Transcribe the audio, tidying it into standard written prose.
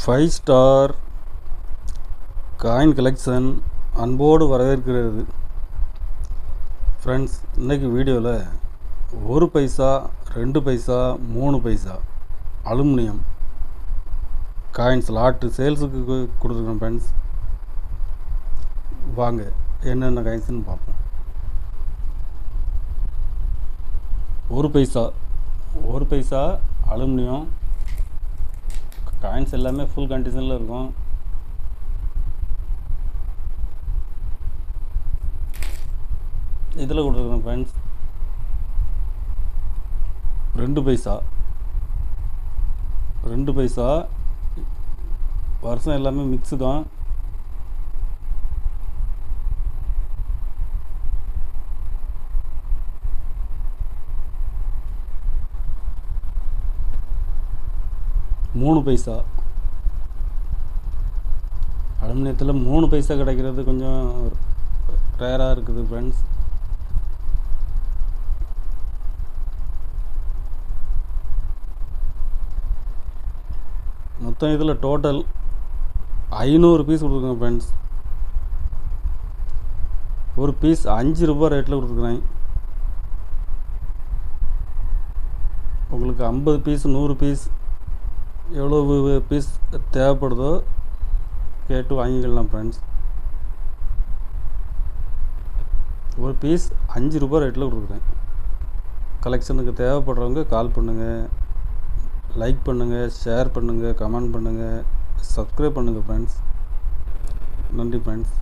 5 star coin collection அன்போடு வரவேற்கிறது. Friends, இன்றைக்கி வீடியோவில் 1 பைசா 2 பைசா 3 பைசா அலுமினியம் காயின்ஸ் லாட்டு சேல்ஸுக்கு கொடுத்துருக்கோம். ஃப்ரெண்ட்ஸ், வாங்க என்னென்ன காயின்ஸ்னு பார்ப்போம். 1 பைசா அலுமினியம் காயின்ஸ் எல்லாமே ஃபுல் கண்டிஷனில் இருக்கும். இதில் கொடுத்துருக்கோம் ஃப்ரெண்ட்ஸ். 2 பைசா வருஷம் எல்லாமே மிக்ஸு தான். மூணு பைசா அலுமினியத்தில் 3 பைசா கிடைக்கிறது கொஞ்சம் ரேராக இருக்குது ஃப்ரெண்ட்ஸ். மொத்தம் இதில் டோட்டல் 500 பீஸ் கொடுத்துருக்கேன் ஃப்ரெண்ட்ஸ். ஒரு பீஸ் 5 ரூபா ரேட்டில் கொடுத்துருக்குறேன். உங்களுக்கு 50 பீஸ் 100 பீஸ் எவ்வளோ பீஸ் தேவைப்படுதோ கேட்டு வாங்கிக்கலாம் ஃப்ரெண்ட்ஸ். ஒரு பீஸ் 5 ரூபா ரேட்டில் கொடுக்குறேன். கலெக்ஷனுக்கு தேவைப்படுறவங்க கால் பண்ணுங்கள், லைக் பண்ணுங்கள், ஷேர் பண்ணுங்கள், கமெண்ட் பண்ணுங்கள், சப்ஸ்கிரைப் பண்ணுங்கள் ஃப்ரெண்ட்ஸ். நன்றி ஃப்ரெண்ட்ஸ்.